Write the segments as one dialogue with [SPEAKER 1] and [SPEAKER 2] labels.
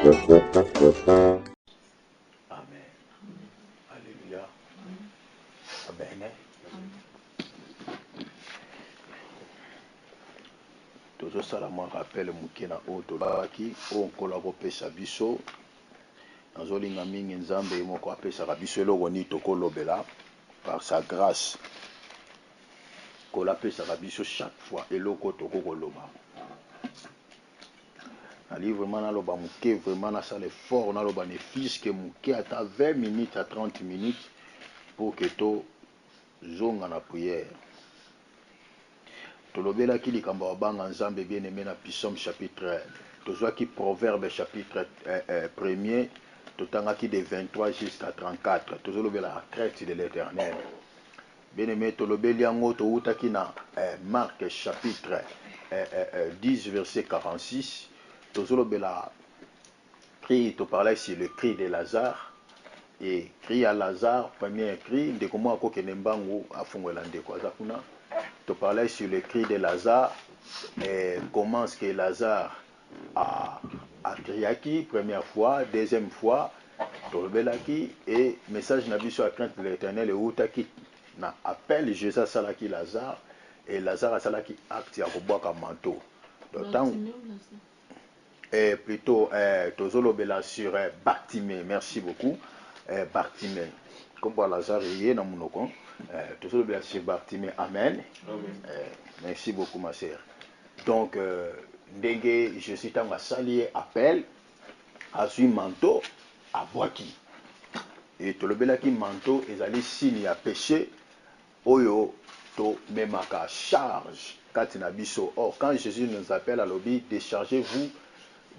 [SPEAKER 1] Amen. Alléluia. Amen. Toujours ça, moi rappelle Mukena Otolaki, on collabore Sabiso. Nazolinga mingi nzambe moko apesaka biso eloko nini tokolobela par sa grâce kolapesaka biso chaque fois eloko tokokoloba. Ali vraiment naloba muke vraiment nasala effort naloba ne fiske muke ata 20 minutes à 30 minutes pour que to zonga na prière. Tolobelaki likambo babanga nzambe bien aimé na Psaume chapitre 1. Tozwaki Proverbe chapitre 1er. Totangaki de 23 jusqu'à 34. Tozolobela la crainte de l'Éternel. Bien aimé, tolobeli yango toutaki na Marc chapitre 10 verset 46. Tozolobela cri, tu parlais sur le cri de Lazare. Et cri à Lazare, premier cri, de comment ako kenembango afungwela ndeko azakuna. Tu parlais sur le cri de Lazare. Et comment est-ce que Lazare a crié première fois, deuxième fois, tolobelaki et message na biso à crainte de l'Éternel et outaki na appel Jésus salaki Lazare et Lazare salaki acte ya kobwaka manteau. Donc et plutôt tozolobela sur Bartimée, merci beaucoup Bartimée. Comme pour Lazare yé na monoko tozolobela sur Bartimée, amen. Merci beaucoup ma sœur. Donc ndenge Jésus tanga sali appel à son manteau à boaki. Et tolobelaki manteau ezali signe ya péché oyo to memaka charge katina biso. Or quand Jésus nous appelle à l'obi, déchargez-vous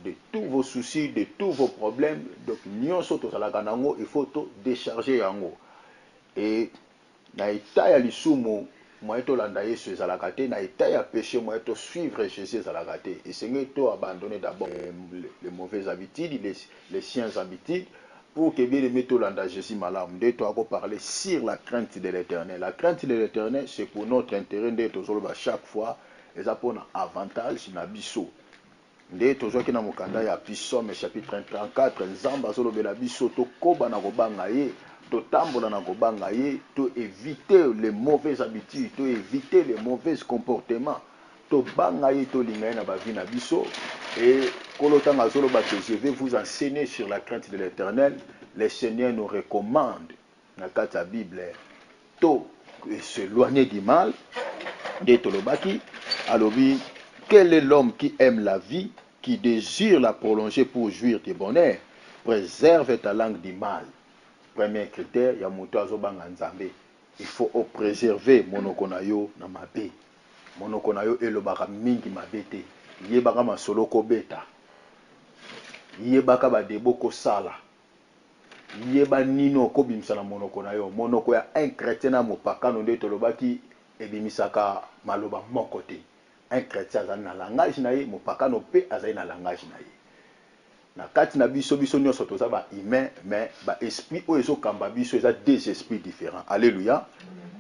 [SPEAKER 1] de tous vos soucis, de tous vos problèmes. Donc nyonso to salaka nango il faut to décharger yango. Et na état ya lisumu moi to landa Yesu ezalaka te, na état ya péché moi to suivre Jésus ezalaka te. Et Seigneur to abandonner d'abord les mauvaises habitudes, les chiennes habitudes, pour que bien aimé to landa Jésus malamu. De to ako parler sur la crainte de l'Éternel. La crainte de l'Éternel c'est pour notre intérêt de to zoloba chaque fois et ça pour un avantage na biso. De to zoki na mokanda ya Psaume chapitre 34 nzamba zolobela biso to koba na kobanga ye. To tambola na kobanga ye, to éviter les mauvaises habitudes, to éviter les mauvais comportements, to banga ye to linga na ba vie na biso. Et kolotanga zoloba que je vais vous enseigner sur la crainte de l'Éternel. Le Seigneur nous recommande dans la Bible to s'éloigner du mal. De tolobaki alobi, quel est l'homme qui aime la vie, qui désire la prolonger pour jouir du bonheur? Préserve ta langue du mal. Premier critère, ya moto azobanga nzambe. Il faut préserver monoko na yo na mabe. Monoko na yo elobaka mingi mabe te. Yebaka masolo ko beta. Yebaka ba debo ko sala. Yeba nino ko bimisa na monoko na yo. Monoko ya un chrétien na mopaka no nde tolobaki ebimisaka maloba moko te. Un chrétien azali na langage na ye, mopaka no pe azali na langage na ye. Na kati na biso nyonso toza ba humain, mais ba esprit o ezo kamba biso eza deux esprits différents. Alléluia.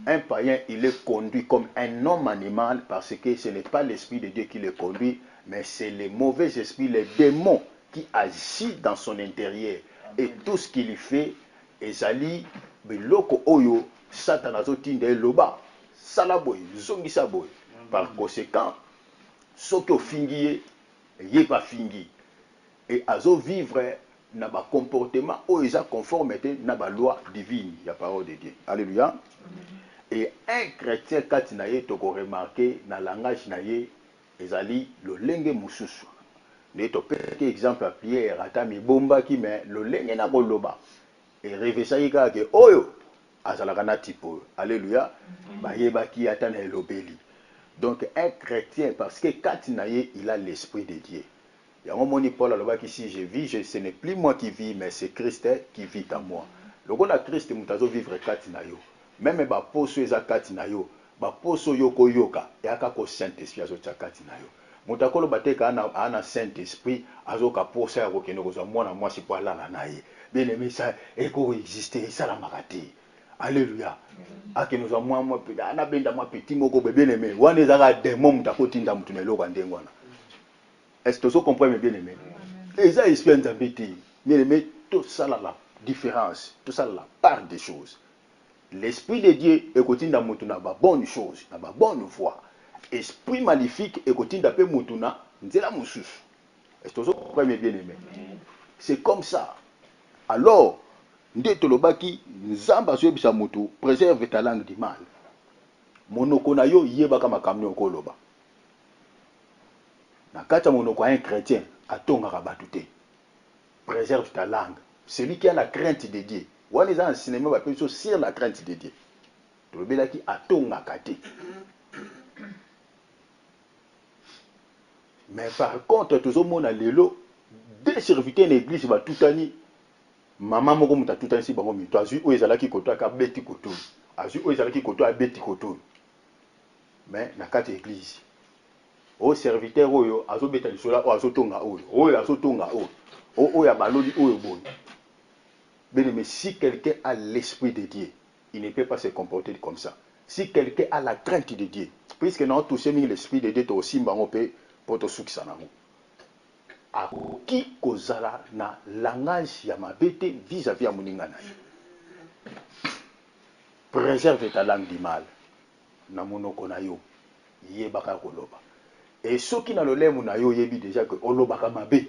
[SPEAKER 1] Un païen il est conduit comme un homme animal parce que ce n'est pas l'esprit de Dieu qui le conduit, mais c'est les mauvais esprits, les démons qui agissent dans son intérieur. Et tout ce qu'il fait ezali biloko oyo Satan azotinda eloba sala boy zongisa boy. Par conséquent soki ofingi ye pas fingi. Et azo vivre na ba comportement o isa conformité na ba loi divine la parole de Dieu. Alléluia. Et un chrétien kati na ye toko remarquer na langage na ye ezali lolenge mususu. Ne to peke exemple à Pierre atami bomba ki mais lolenge na koloba. Et revesaki ka ke oyo azalaka na tipo. Alléluia. Ba yebaki atana elobeli. Donc un chrétien parce que kati na ye il a l'esprit de Dieu. Il y a un moment Paul a dit si je vis, ce n'est plus moi qui vis, mais c'est Christ qui vit en moi. Le rôle de Christ, c'est vivre katinayo. Même ba poso eza katinayo, ba poso yoko yoka, et akako Saint-Esprit azocha katinayo. Mutakolo bateka ana Saint-Esprit azoka poso ya kokeno koza mwana mwasi po alala naye. Bien aimé ça eko exister ça la makati. Alléluia. Akeno za mwa pe ana benda mwa petit moko bien aimé. Wana ezaka démon mutakotinda mutu na eloko ndengwana. Est-ce que vous comprenez bien aimé? Et ça, esprit d'embêter. Mais tout ça, la différence, tout ça, la part des choses. L'esprit de Dieu est côté dans la bonne chose, dans la bonne voie. Esprit maléfique est côté dans la mutuna, c'est la moussous. Est-ce que vous comprenez bien aimé? C'est comme ça. Alors, nde tolobaki nzamba so bisa mutu préserve ta langue du mal. Monoko na yo yebaka makamyo okoloba. Na kata monoko un chrétien atongaka batu te. Préserve ta langue. Celui qui a la crainte de Dieu. Wana eza enseignement ba peso sur la crainte de Dieu. Tolobelaki atongaka te. Mais par contre tozomona lelo des serviteurs de l'église ba tutani maman moko muta tutani si bango mito azui oyo ezalaki koto aka beti koto. Azui oyo ezalaki koto abeti koto. Mais na kati église o serviteur oyo azobeta lisola o azotonga oyo azotonga oyo ya baloli oyo boy. Mais si quelqu'un a l'esprit de Dieu, il ne peut pas se comporter comme ça. Si quelqu'un a la crainte de Dieu, puisque nous avons touché l'esprit de Dieu, aussi pour te soucier. A qui kozala na langage ya mabete vis-à-vis à moningana. Préserve ta langue du mal. Na monoko na yo yebaka koloba. Et ceux qui na lolemu na yo yebi déjà que olobaka mabe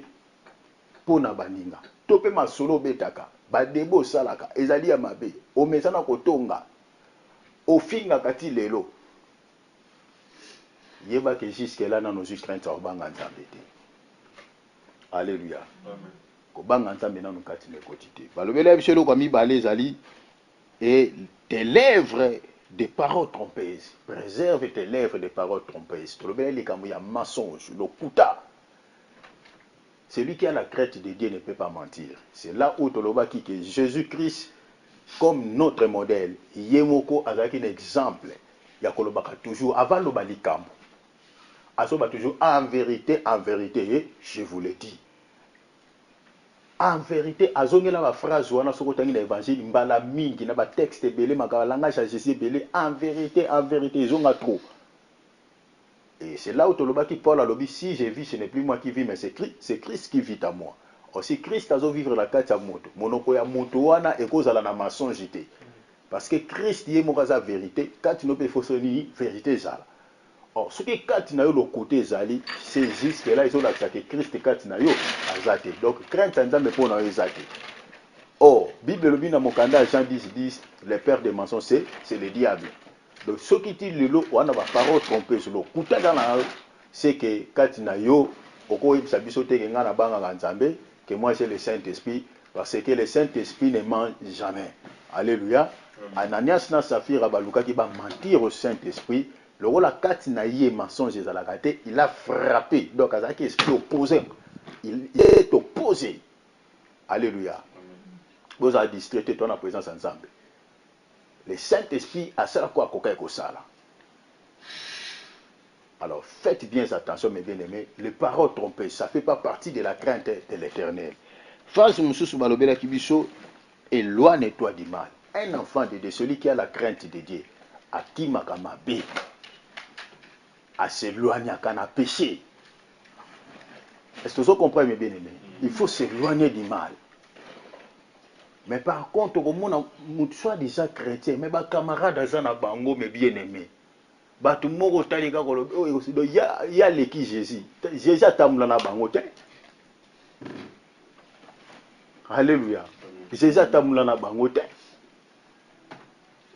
[SPEAKER 1] pona baninga. Tope masolo betaka ba debo salaka ezali ya mabe omesana kotonga ofinga kati lelo yeba que jusque là na nos craintes obanga nzambe te. Alléluia. Amen. Kobanga nzambe na nokati ne kotite. Balobela biselo kwa mibale ezali et tes lèvres des paroles trompeuses. Préserve tes lèvres des paroles trompeuses. Tolobela likambo ya mensonge, lokuta. Celui qui a la crainte de Dieu ne peut pas mentir. C'est là où tolobaki que Jésus-Christ comme notre modèle, yemoko azaki un exemple. Ya kolobaka toujours avant le balikambo. Asoba toujours en vérité, je vous le dis. En vérité, azongela la phrase wana soko tangi na évangile mbala mingi na ba texte belé makala langage à Jésus belé en vérité, zonga trop. Et c'est là où tolobaki Paul a lobi si je vis ce n'est plus moi qui vis mais c'est Christ qui vit à moi. Aussi Christ azo vivre la kati ya moto. Monoko ya moto wana ekozala na mensonge te. Parce que Christ yé mokaza vérité, quand tu ne peux fausser vérité zala. Or, ce qui quand na yo le côté zali, c'est juste que là ils ont accepté Christ quand na yo azate. Donc crainte nzambe pour na yo azate. Or, Bible le bina mokanda Jean 10 le père des mensonges c'est le diable. Donc ce qui dit le lot on a ba parole trompée sur le kuta dans la c'est que quand na yo oko yebisa biso te ke ngana banga nzambe que moi j'ai le Saint-Esprit parce que le Saint-Esprit ne ment jamais. Alléluia. Ananias na Saphira baluka ki ba mentir au Saint-Esprit. Le rôle à quatre naïe mensonge à la gâté, il a frappé. Donc, à qui est opposé. Il est opposé. Alléluia. Vous avez distraité ton présence ensemble. Le Saint-Esprit a ça quoi à ça. Alors, faites bien attention, mes bien-aimés. Les paroles trompées, ça ne fait pas partie de la crainte de l'Éternel. Face Moussous Balobela Kibiso, éloigne-toi du mal. Un enfant de celui qui a la crainte de Dieu, à qui makama bé. À s'éloigner à péché. Est-ce que vous comprenez bien aimé? Il faut s'éloigner du mal. Mais par contre, soit déjà chrétien, mais les camarades à bango, mais bien aimé. Tout le monde il y a les qui Jésus. Jésus a tamula na bango. Alléluia. Jésus a tamula na bango.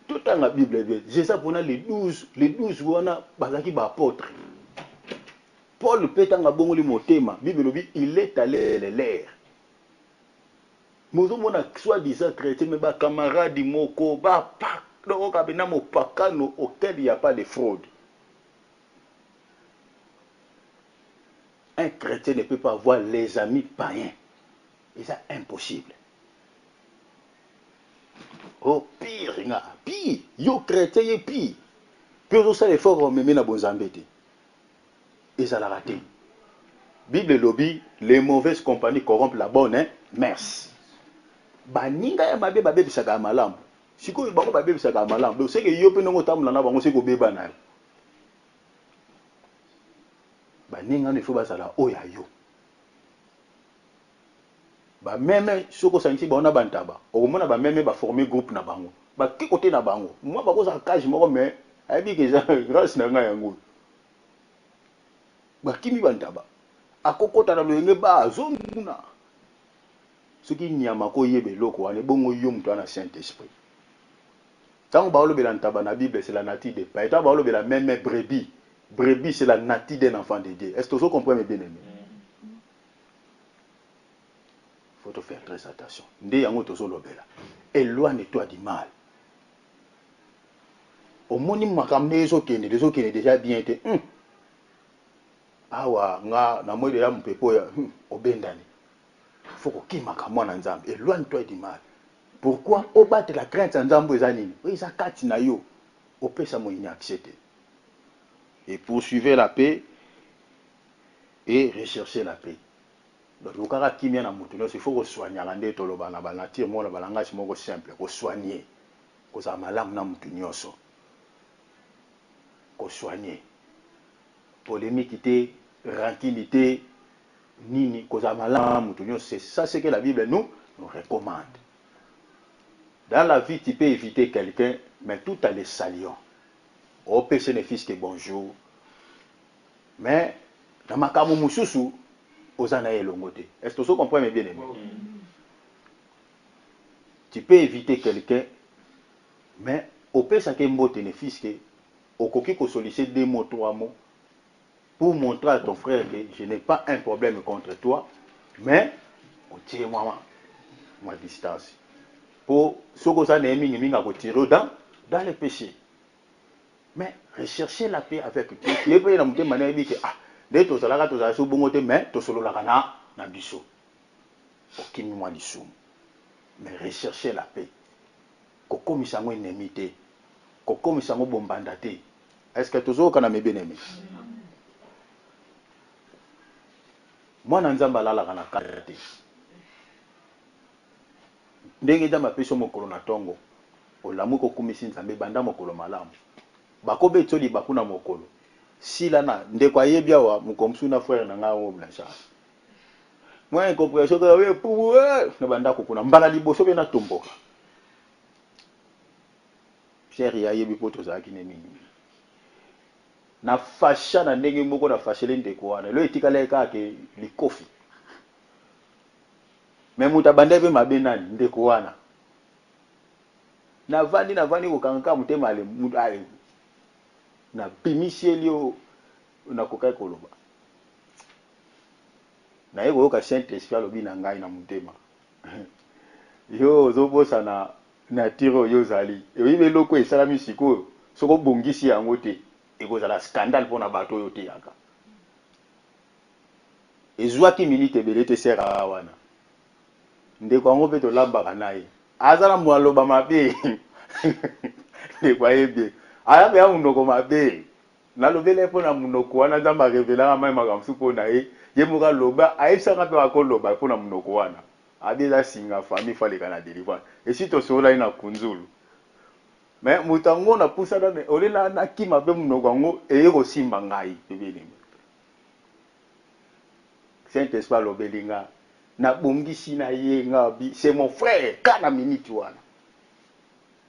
[SPEAKER 1] Tout dans la Bible, Jésus pour les 12 wana bazaki ba apôtres. Paul petanga bongoli motema, Bible dit il est allé l'air. Mozo mona soit disant chrétien mais ba camarade moko ba pa donc abena mo pakano auquel il n'y a pas de fraude. Un chrétien ne peut pas avoir les amis païens. Et c'est impossible. Oh pire, pire, yo chrétien est pire. Puis ça les forts me na bonzambete. Et ça l'a raté. Bible lobby, les mauvaises compagnies corrompent la bonne messe. Baninga ya mabe babe bisaka malamu. Siko bango babe bisaka malamu. Donc c'est que yo pe nongo tamula na bango seko beba na. Baninga ne faut pas sala oya yo. même soko santi ba ona bantaba o mona ba même ba former groupe na bango ba ki côté na bango moi ba ko za cage moko mais ayebi ke za grâce na nga yango ba kimi bantaba akokota na loyenge ba azonguna soki nyama ko yebe loko wane bongo yo mtu ana Saint Esprit tant ba olobela ntaba na Bible c'est la nature des païens tant ba olobela même brebis c'est la nature d'un enfant de Dieu. Est-ce que vous comprenez bien aimé? Faut te faire très attention. Ndé yango tozo lobela. Éloigne-toi du mal. Au moni makamne les autres qui déjà bien été. Awa nga na moi de la mpepo ya obendani. Faut que qui makamwa na nzambe. Éloigne-toi du mal. Pourquoi au battre la crainte en nzambe ezanini? Eza kati na yo. Opesa mo accepter. Et poursuivez la paix et recherchez la paix. Donc, il faut soigner la nature, le langage simple, soigner. Soigner. Polémique, rancinité, nini, c'est ça ce que la Bible nous recommande. Dans la vie, tu peux éviter quelqu'un, mais tout a les salions. Au PC ne fils que bonjour. Mais, dans ma camu mususu, est-ce que vous comprenez bien aimé? Tu peux éviter quelqu'un, mais au pire, ça bénéfice que au coquille qu'on sollicite 2 mots, 3 mots, pour montrer à ton frère que je n'ai pas un problème contre toi, mais on tire ma distance. Pour ce que ça n'est pas tirer dans les péchés. Mais rechercher la paix avec Dieu. Tu es prêt à me manière que dès que tu as so bongo te mais tu solo la kana na biso. Okimi mwa lisumu. Mais rechercher la paix. Kokomisa ngo ennemi te. Kokomisa ngo bombanda te. Est-ce que toujours kana me bien-aimé? Moi na nzamba lala kana kate. Ndenge nzamba peso mokolo na tongo. Olamu kokomisi nzambe banda mokolo malamu. Bakobe tsoli bakuna mokolo. Si lana ndeko ayebi awa mukomsu na frère na nga o blancha. Moi incompréhension que we pour na banda kokuna mbala liboso be na tomboka. Cher ya yebi poto za kinemi. Na fasha na ndenge moko na fashele ndeko wana. Lo etikala ka ke likofi. Mais muta banda be mabe nani ndeko wana. Na vandi ko kanka mutema ale mutale. Na bimisi elio na kokai koloba na yeko yoka Saint Esprit alobi na ngai na mutema yo zobosa na tiro yo zali yoyibe loko esalami sikoyo soko bongisi yango te ekozala scandale pona bato yo te yaka ezwaki minute ebele te sera wana ndeko yango mpe tolambaka na ye azala mwaloba mabe ndeko ayebi ayabe ya munoko mabe nalobele pona munoko wana nzamba revelaka mai makamsu pona ye moko loba ayebisaka mpe bakoloba pona munoko wana abeza singa famille faleka na délivrance esi tosola ye na kunzulu mais moto yango na pusana ole na kima mpe munoko yango eye kosimba ngai ebelemi Saint Esprit alobeli nga nabongisi na ye nga bi c'est mon frère kana minute wana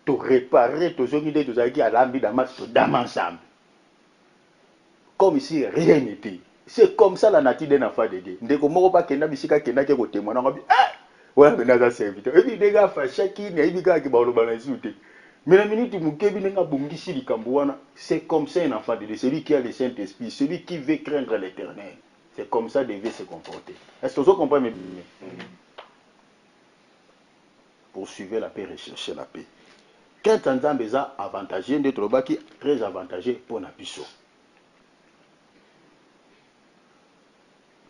[SPEAKER 1] to réparer tozongi nde tozalaki alambi damas todama ensemble comme si rien n'était. C'est comme ça la nature d'un enfant de Dieu. Ndeko moko pa kenda bisika kenda ke ko témoigner ngobi voilà maintenant ça serviteur et puis des gars fa chaki ne ibi ka ki ba oloba na zute mais la minute mukebi nenga bongisi likambo wana c'est comme ça un enfant de Dieu, celui qui a le Saint-Esprit, celui qui veut craindre l'Éternel. C'est comme ça devait se comporter. Est-ce que vous comprenez bien? Poursuivez la paix, recherchez la paix. Quand Nzambe eza avantagé d'être lobaki très avantagé pour na biso.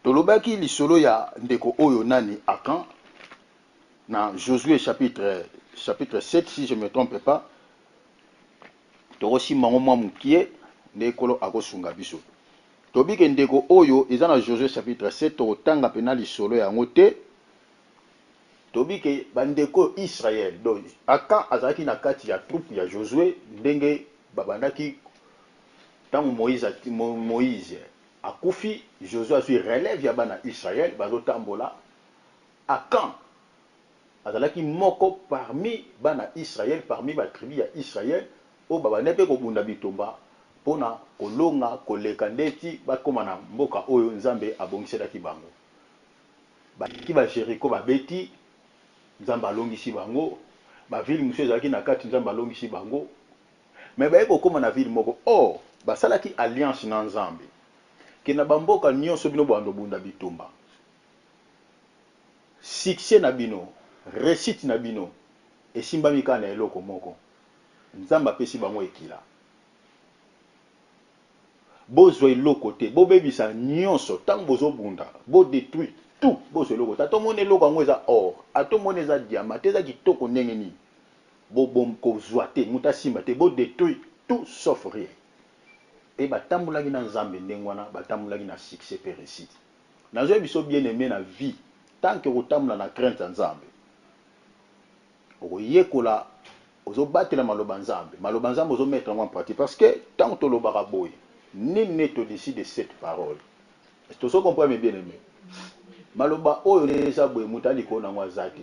[SPEAKER 1] Tolobaki lisolo ya ndeko oyo nani Akan na Josué chapitre 7 si je ne me trompe pas. Torosi mango mwa mukie ndekolo akosunga biso. Tobike ndeko oyo eza na Josué chapitre 7 totanga pena lisolo yango te. Tobike bandeko Israël. Donc Akan azaki na kati ya troupe ya Josué ndenge babandaki tango Moïse akufi Josué a su relève ya bana Israël bazo tambola Akan azalaki moko parmi bana Israël, parmi ba tribu ya Israël o baba nepe ko bunda bitomba pona kolonga koleka ndeti bakoma na mboka oyo Nzambe abongiselaki bango. Baki ba Jericho babeti Nzambe alongisi bango, ba ville musu ezalaki na kati Nzambe alongisi bango. Mais baye kokoma na ville moko basalaki alliance na Nzambe ke na bamboka nyonso bino bando bunda bitomba. Succès na bino, réussite na bino esimbami kana eloko moko. Nzambe apesi bango ekila. Bozwa eloko te, bobebisa nyonso tango bozo bunda, bo détruire tout, bozwa eloko. Atomone eloko yango eza or, atomone eza diamant, eza kitoko ndenge nini. Bo bom kozwa te, muta simba te, bo détruire tout sauf rien. Et batambulaki na Nzambe ndenge wana, batambulaki na succès pe réussite. Nazo biso bien aimé na vie, tant que otambula na crainte Nzambe. Oyekola ozobatela maloba Nzambe, maloba Nzambe ozo mettre en pratique parce que tant que lobaka boy, nul n'est au-dessus de cette parole. Est-ce que vous comprenez bien aimé? Maloba oyo eza boy mutali ko na ngwazati.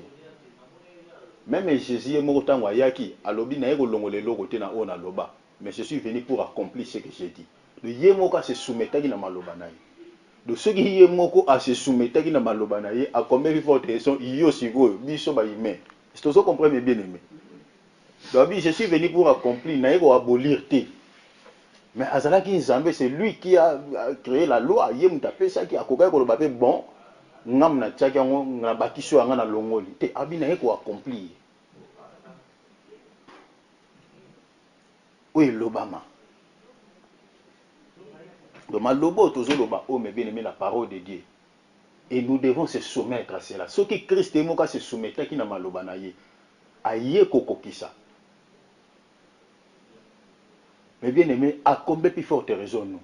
[SPEAKER 1] Même Jésus est mort tango ayaki, alobi na yeko longole loko te na ona loba, mais je suis venu pour accomplir ce que j'ai dit. Le yemoka se soumetaki na maloba na ye. De ceux qui yemoko a se soumetaki na maloba na ye, a combien de fois raison yo siko biso ba humain. Est-ce que vous comprenez bien aimé? Donc je suis venu pour accomplir, na yeko abolir te. Mais Azalaki Nzambe, c'est lui qui a créé la loi. Yem tapesa qui a koka ko loba pe bon, ngam na tchaki ngo na bakiso nga na longoli. Te abi na yeko accomplir. Oui, l'Obama. Donc, malobo tozoloba oh mais bien aimé la parole de Dieu. Et nous devons se soumettre à cela. Ce qui Christ est moka se soumettre qui na maloba na ye. Aye kokokisa. Mais bien aimé, à combien plus forte raison nous?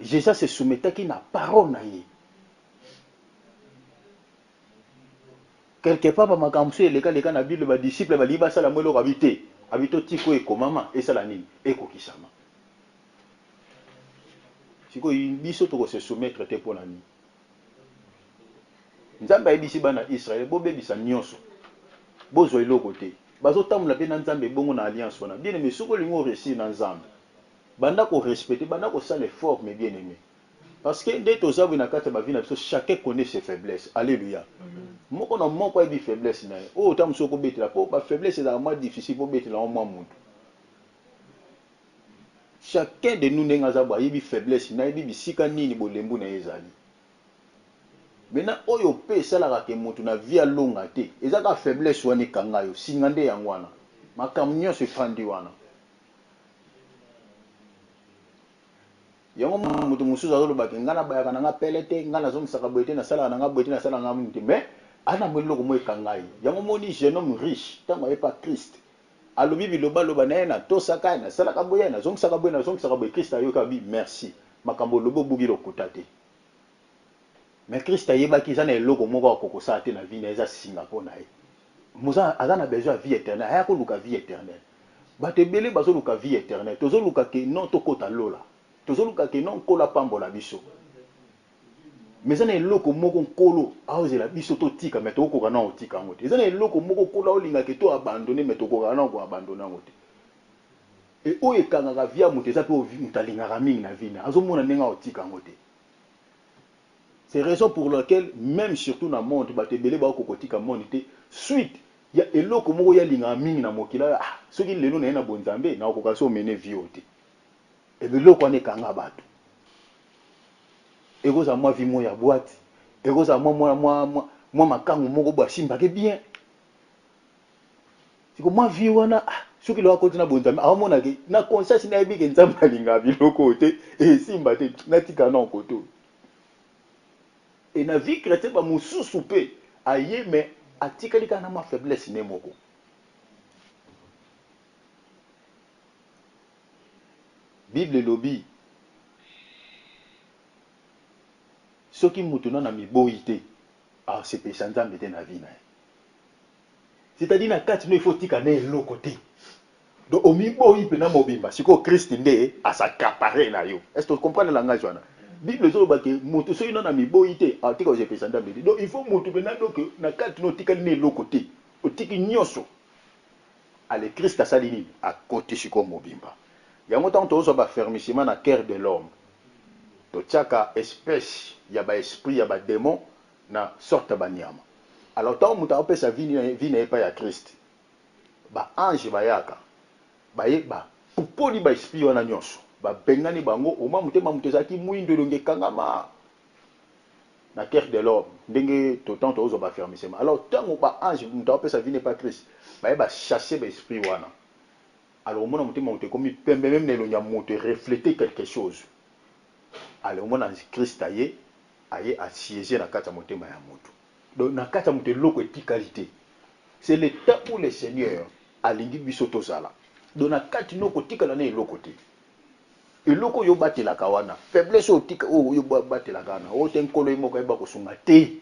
[SPEAKER 1] Jésus se soumettait qui na parole na ye. Quelque part ba makamso les gars na Bible ba disciple ba liba sala mwelo habité. Habito tiko eko mama esala nini? Eko kisama. Siko biso to ko se soumettre te pona ni. Nzambe ayebisi bana Israël bo bebisa nyonso. Bozo eloko te. Bazo tamula pe na Nzambe bongo na alliance wana. Bien aimé soko lingo réussir na Nzambe. Banda ko respecter, banda ko sala effort mais bien aimé. Parce que dès aux œuvres na kata ba vie na biso chacun connaît ses faiblesses. Alléluia. Moko na moko ay bi faiblesse na. O tam soko betela po ba faiblesse est vraiment difficile pour betela en moi mutu. Chacun de nous n'est pas bi faiblesse na bi bisika nini bolembu na ezali. Maintenant oyo pe sala ka mutu na vie longa te. Ezaka faiblesse wani kanga yo singande yangwana. Makamnyo se fandi wana. Yango mutu mususu azolobaki ngana bayaka nanga pelete ngana zomisaka boyete na sala nanga boyete na sala nanga mutu mais ana mweloko mo ekangai yango moni jeune homme riche tango aye pas Christ alobi biloba loba na ye na tosaka na sala ka boye na zomisaka boye Christ ayoka bi merci makambo lobo bugi lokuta te mais Christ ayebaki za na eloko moko akokosala te na vie na eza singa po na ye muza azana besoin vie éternelle aya ko luka vie éternelle batebele bazo luka vie éternelle tozo luka ke non tokota lola tozoluka ke non kola pambola biso mais ça na eloko moko nkolo aozela biso totika mais tokoka na otika ngo te ezana eloko moko kola olinga ke to abandonner mais tokoka na ko abandonner ngo te et o ekangaka via moto eza pe mutalingaka mingi na vie na azomona ndenge otika ngo te. C'est raison pour laquelle même surtout na monde batebele ba kokotika monde te suite ya eloko moko ya linga mingi na mokila soki lelo na ye na bonzambe na okoka so mener vie te. Et biloko ane kanga bato. Egoza mwa vi mo ya boîte. Egoza mwa makangu moko ba simba ke bien. Siko mwa vi wana soki lo akoti na bonzambe amona ke na conscience na yebi ke nzamba linga biloko te e simba te natika na koto. Et na vie chrétienne ba mususu pe aye mais atikali kana ma faiblesse ne moko. Bible lobi soki mutuna na miboyi te c'est pesa Nzambe te na vie na. C'est-à-dire na kati no il faut tika na eloko te. Donc au miboyi pe na mobimba siko Christ nde asaccaparer na yo. Est-ce que tu comprends le langage wana? Bible ezoba ke moto soki na miboyi te atika ozepesa ndambe te. Donc il faut moto bena donc na kati no tika ne eloko te otiki nyonso ale Christ asali nini akoti siko mobimba yango ntango tozwa bafermissement na cœur de l'homme totiaka espèce ya baesprit ya badémon na sorte banyama. Alors ntango moto akopesa vi na ye epai ya Christ baange bayaka baye bapupoli baesprit wana nyonso babengani bango oma motema moto ezalaki mwindo elongi ekangama na cœur de l'homme ndenge totan tozwa bafermissement. Alors ntango baange moto akopesa vi na epai ya Christ baye bachasser baesprit wana. Alors omona motema moto ekomi pembe même na elongi ya moto refléter quelque chose. Alors omona Christ aye asiéger na kati ya motema ya moto. Donc na kati ya moto eloko etikali te. C'est le temps où le Seigneur alingi biso tozala. Donc na kati noko tikala na eloko te. Eloko yo batelaka wana faiblesse otika yo batelaka wana o te nkolo moko yeba kosunga te.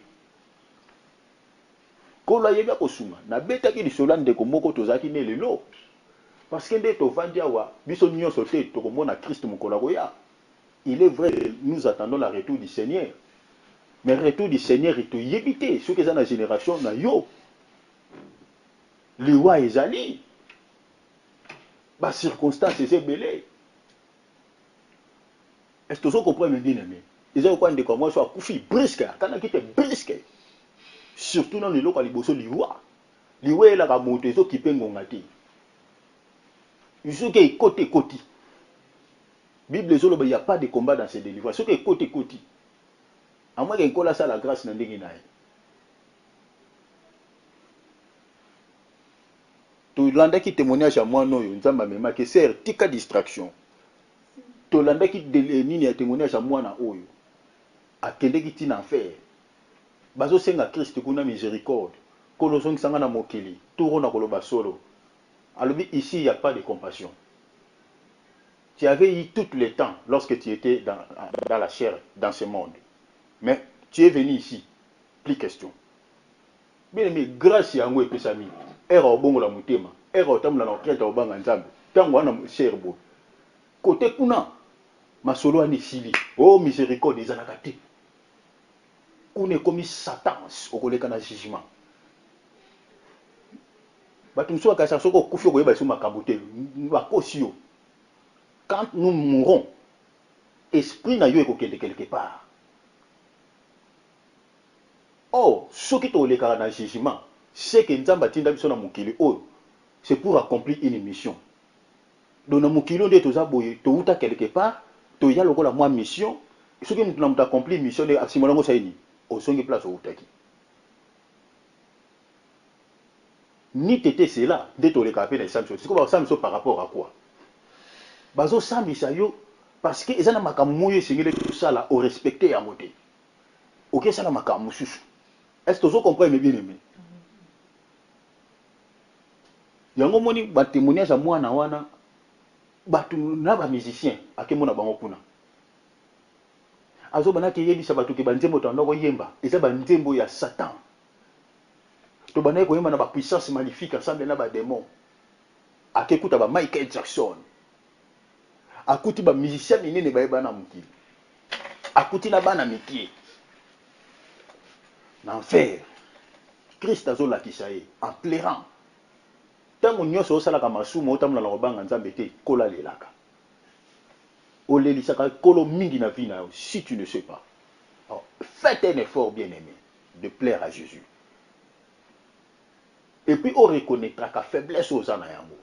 [SPEAKER 1] Kolo yeba kosunga na betaki lisolo ndeko moko tozaki ne lelo. Parce que nde tovandi awa biso nyonso te tokomona Christ mokolo koya. Il est vrai que nous attendons le retour du Seigneur. Mais le retour du Seigneur est évité. Ce que c'est dans la génération, na yo. Les rois ezali. Bah circonstances c'est belé. Est-ce que vous comprenez bien aimé? Ils ont quoi de comment soit coufi brisque, quand on quitte brisque. Surtout dans les locaux liboso liwa. Liwa est là à monter zo qui pengongati. Il faut qu'il côté côté. Bible zolo il n'y a pas de combat dans ces délivrances. Ce qui est côté côté. À moins qu'il y ait la grâce dans les naïs. Tout l'anda qui témoignage à moi non, nzamba mema que c'est tika distraction. Tout l'anda qui nini a témoignage à moi na oyo. Akende qui tin enfer. Bazo senga Christ kuna miséricorde. Kolosong sanga na mokili. Tout na koloba solo. Alors ici il n'y a pas de compassion. Tu avais eu tout le temps lorsque tu étais dans la chair, dans ce monde. Mais tu es venu ici, plus question. Bien aimé, grâce à moi et Pesami, ero bongo la mutema, ero tamla na oketa obanga nzambe, tango wana cherbo. Côté kuna, masolo ani sili, oh miséricorde ezalaka te. Kuna komi Satan okoleka na jugement. Batu mso akasa soko kufi ko yeba suma kabote, bakosi yo. Quand nous mourrons, esprit na yo ekokende quelque part. Oh, ce qui est dans le jugement, c'est que Nzamba tinda biso na mukili oh, c'est pour accomplir une mission. Donc na mukili on dit toza boye, to uta quelque part, to ya lokola moi mission, ce qui nous accomplir mission de asimolongo saini, au songi place au utaki. Ni tete c'est là, de to le capé na samso. C'est quoi samso par rapport à quoi? Bazo samisa yo parce que ezana makamuyo singile tout ça là au respecter à moté. OK ça na makamususu. Est-ce que vous comprenez bien aimé? Yango moni ba témoignage à moi na wana batu na ba musicien akemona bango kuna. Azo bana ke yebisa batu ke banzembo tanda ko yemba, eza banzembo ya Satan. To bana ko yemba na ba puissance maléfique ensemble na ba démon. Akekuta ba Michael Jackson. Akuti ba musicien minene ba yeba mukili. Akuti na bana mikie. L'enfer. Christ a zolakisa ye en pleurant. Tango nyonso osalaka masumu otamula na kobanga nzambe te kola lelaka. Olelisaka kolo mingi na vie na yo si tu ne sais pas. Alors, faites un effort bien aimé de plaire à Jésus. Et puis on reconnaîtra ka faiblesse aux ana yango.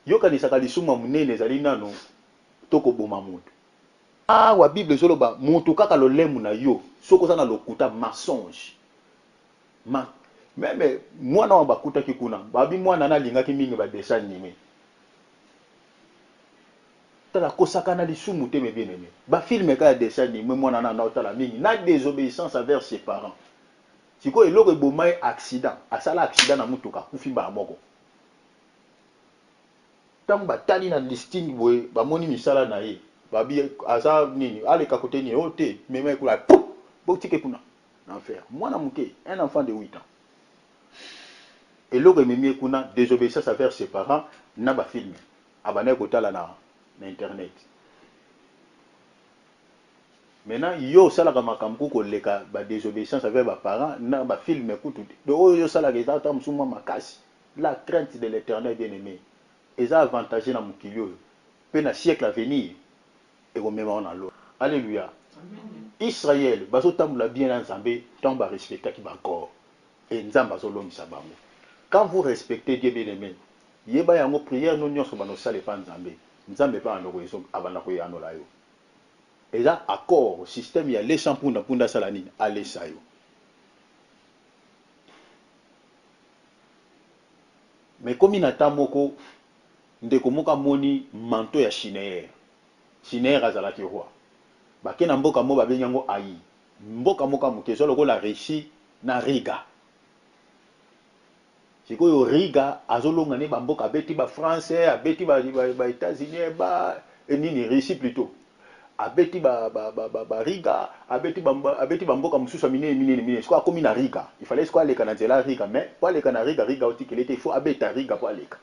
[SPEAKER 1] Yokanisaka lisuma munene ezali nano toko boma mutu. Ah wa Bible zoloba mutu kaka lolemu na yo soko za na lokuta mensonge. Même moi na bakuta kikuna babi mwana na lingaki mingi ba dessin animé. Tala kosaka na lisumu te me bien aimé. Ba film ka dessin animé mwana na otala mingi na désobéissance envers ses parents. Siko eloko ebomai accident, asala accident na mutuka kufi ba moko. Tango batali na listing boye ba moni misala na ye. Babi asa nini aleka kote ni ote mema ekula pou botike kuna l'enfer. Mwana muke un enfant de 8 ans. Et l'autre memi kuna désobéissance envers ses parents na ba film abana kotala na internet. Maintenant, yo salaka makambu ko leka ba désobéissance avec ba parents na ba film écoute. Donc yo salaka ezata musuma makasi. La crainte de l'Éternel bien-aimé. Eza avantagé na mukili pe na siècle à venir et ko mema na lo. Alléluia. Israël bazo tamula bien na Nzambe tant ba respecter ki ba corps et Nzamba bazo lomisa bango. Quand vous respectez Dieu bien-aimé, yeba yango prière no nyonso bano sale pa Nzambe. Nzambe pa ndoko yeso abana ko yanola yo. Et là, accord, système, il y a les champions punda salanine, allez ça yo. Mais comme il n'attend moko, ndeko moka moni manteau ya Shinéer. Shinéer azalaki roi. Ba ke na mboka mo ba benyango ayi. Mboka moka moke so loko la réussi na Riga. Sikoyo Riga azolonga ne ba mboka beti ba français, abeti ba États-Unis ba nini réussi plutôt. Abeti ba Riga, abeti ba mboka mususu minene. Siko akomi na Riga. Il fallait siko aleka na nzela Riga, mais pour aleka na Riga otikelete il faut abeta Riga pour aleka.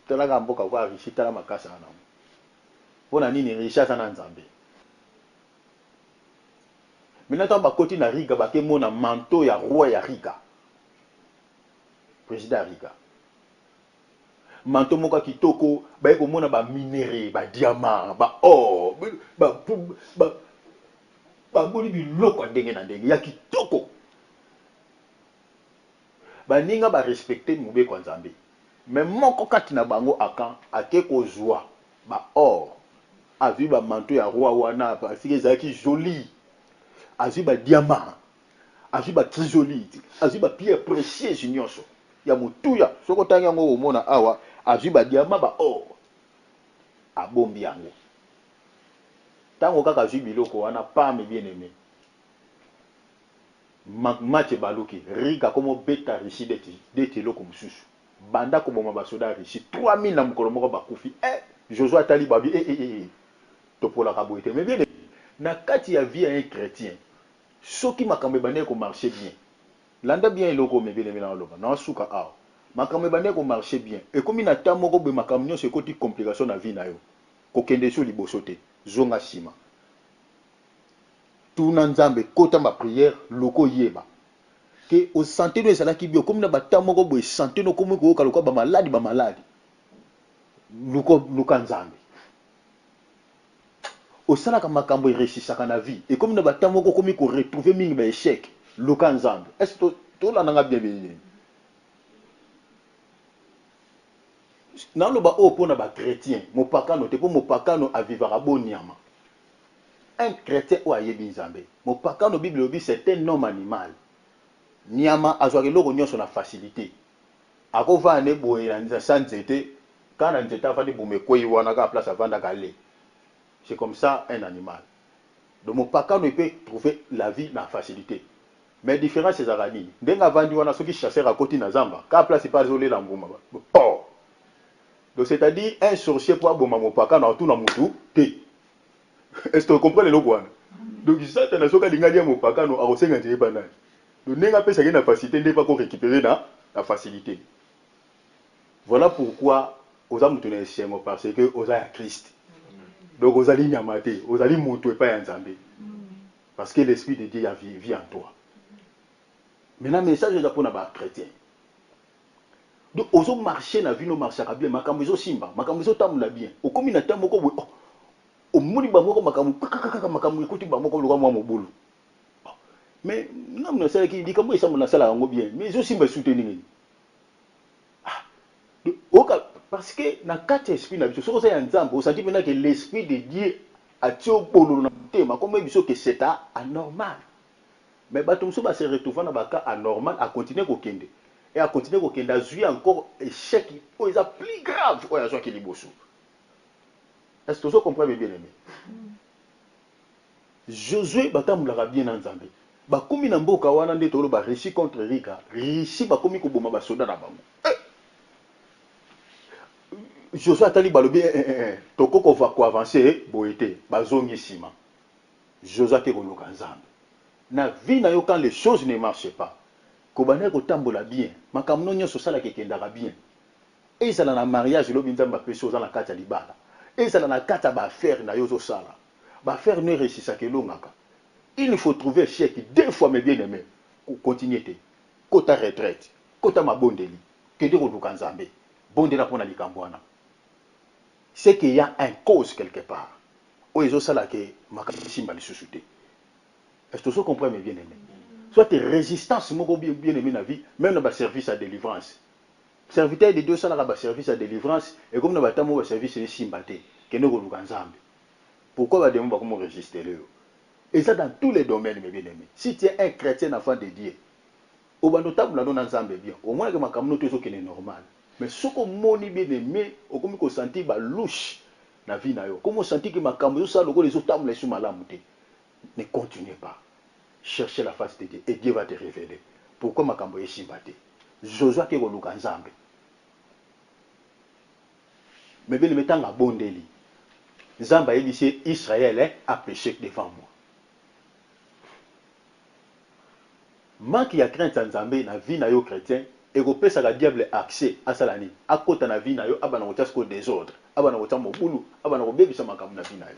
[SPEAKER 1] Tala mboka kwa rishi tala makasa na. Pona nini richesse na Nzambe. Maintenant ba koti na Riga ba ke mona manteau ya roi ya Riga. Président Riga. Manteau moka kitoko ba ko mona ba minerai, ba diamant, ba or, ba boli biloko ndenge na ndenge ya kitoko. Ba ninga ba respecter mube kwa Nzambe. Mais moko kati na bango akan ake ko joie ba or azu ba manteau ya roi wana parce que ezaki joli. Azu ba diamant, azu ba trésolier, azu ba pierre précieuse nyonso. Ya mutuya soko tangi yango omona awa azu ba diamant ba or. Abombi yango. Tango kaka azu biloko wana pas me bien aimé. Match baluki Riga komo beta rishi deti loko mususu. Banda ko boma basoda rishi 3000 na mukolo moko bakufi. Josué atali babi topola kaboite. Mais bien na kati ya vie un chrétien. Soki makambe bane ko marcher bien. Landa bien eloko me bien na loba. Na suka aw. Makambe bane ko marcher bien. Et comme na ta moko be makamnyo se koti complication na vie na yo. Ko kende so liboso te. Zonga sima. Tuna Nzambe kota ma prière loko yeba. Que au santé de ezalaki bio comme na bata moko boye santé no komo ko kaloka ba maladi. Luka Nzambe. Au sana ka makambo réussissaka na vie et comme na bata moko komi ko retrouver mingi ba échec luka Nzambe. Est-ce que to la nanga bien bien. Na lo ba o pona ba chrétien, mo pakano te po mo pakano avivara boniama. Un chrétien ou ayebi Nzambe. Mo pakano Bible obi c'est un homme animal. Niama azwaki loko nyonso na facilité. Akova ne boye na sanzete kana nzeta fandi bume koyi wana ka place avanda kale. C'est comme ça un animal. Donc mon pakano il peut trouver la vie na facilité. Mais différence c'est zarani. Ndenga vandi wana soki chasseur à côté na zamba, ka place pas zolé la nguma ba. Donc c'est-à-dire un sorcier pour aboma mon pakano tout na mutu te. Est-ce que vous comprenez le quoi? Donc ça t'as na soka linga dia mon pakano a osenga nje banane. Donc nenga pesa na facilité n'est pas qu'on récupérer la facilité. Voilà pourquoi aux âmes tourner chémo parce que aux a Christ. Donc aux ali nyamate, aux ali mutu et pas Nzambe. Parce que l'esprit de Dieu vit en toi. Maintenant message est pour na chrétien. Donc aux marcher na vie no marcher bien, makambo zo simba, makambo zo tamula bien. Au komi na tamoko bo au moni ba moko makambo ekuti ba moko loka mwa mobulu. Mais non na sala ki di kambo isa na sala ngo bien, mais zo simba soutenir. Parce que na quatre esprit na biso soko ça ya Nzambe, on senti maintenant que l'esprit de Dieu a tio bolo na tema comme biso que c'est anormal. Mais bato muso ba se retrouver na baka anormal à continuer ko kende. Et à continuer ko kende a jouer encore échec ou est plus grave ou ya zo ki liboso. Est-ce que vous comprenez bien aimé? Josué batamulaka bien na Nzambe. Ba komi na mboka wana nde tolo ba réussi contre Riga. Réussi ba komi ko boma ba soda na bango. Josué atali balobi toko ko va ko avancer boité bazongi sima. Josué ke ko loka Nzambe. Na vie na yo quand les choses ne marchent pas. Ko bana ko tambola bien. Makamno nyonso sala ke kendaka bien. Et ça na mariage lobi Nzambe ba peso za na kati ya libala. Et ça na kati ya ba affaire na yo zo sala. Bah faire ne réussir que l'ongaka. Il faut trouver un chèque 2 fois mes bien-aimés. Continuer. Kota retraite. Kota ma bondeli. Que de Rodukanzambe. Bondela pour la Kambwana. C'est qu'il y a un cause quelque part. Ou ils ont ça là que ma simba les sous-souté. Est-ce que vous comprenez bien aimé? Soit résistance, mon bien aimé dans la vie, même dans le service à délivrance. Serviteur de Dieu, ça là, service à délivrance, et comme nous avons un service de simbaté, que nous avons ensemble. Pourquoi va demander comment résister? Et ça dans tous les domaines, mes bien aimés. Si tu es un chrétien enfant de Dieu, au bas notable, nous avons ensemble bien. Au moins que ma communauté soit normal. Mais ce que mon bien aimé, au comme qu'on sentit ba louche na vie na yo. Comme on sentit que ma communauté ça les autres tables les sous malamouté. Ne continuez pas. Cherchez la face de Dieu et Dieu va te révéler. Pourquoi ma communauté est simbaté? Josué qui est au Lukanzambe. Mais bien, le mettant à Bondeli. Zamba est dit Israël a péché devant moi. Manque y a crainte en Zambé na vie na yo chrétien et repère ça la diable accès à salani. À côté na vie na yo abana ko désordre, abana ko mobulu, abana ko bebi sa makambu na vie na yo.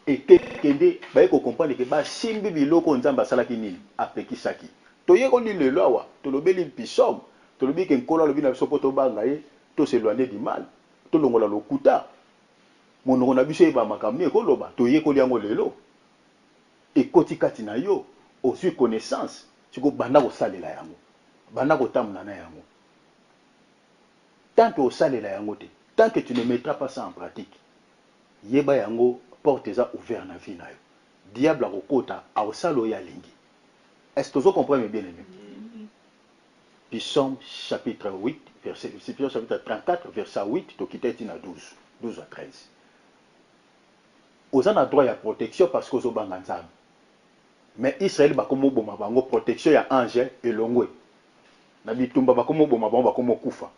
[SPEAKER 1] Et kende ba ko comprendre que ba simbi biloko nzamba salaki nini apekisaki. To ye ko li le loi to lobeli pisom, to lobi ke nkola lobi na biso poto banga ye, to s'éloigner du mal. To longola lokuta. Mon na biso ba makambu ko loba, to ye ko liango lelo. Et kotikati na yo aussi connaissance, tu ko banda ko salela yango. Banda ko tamna na yango. Tant que au salela yango te, tant que tu ne mettras pas ça en pratique, yeba yango porte ça ouvert na vie na yo. Diable a kokota a osalo ya lingi. Est-ce que vous comprenez bien aimé? Psaume chapitre 8, verset Psaume chapitre 34, verset 8, to quitter à 12 à 13. Aux en droit à protection parce que aux banganzam. Mais Israël va comme boma bango protection ya ange et longwe. Na bitumba ba comme boma bango ba comme kufa.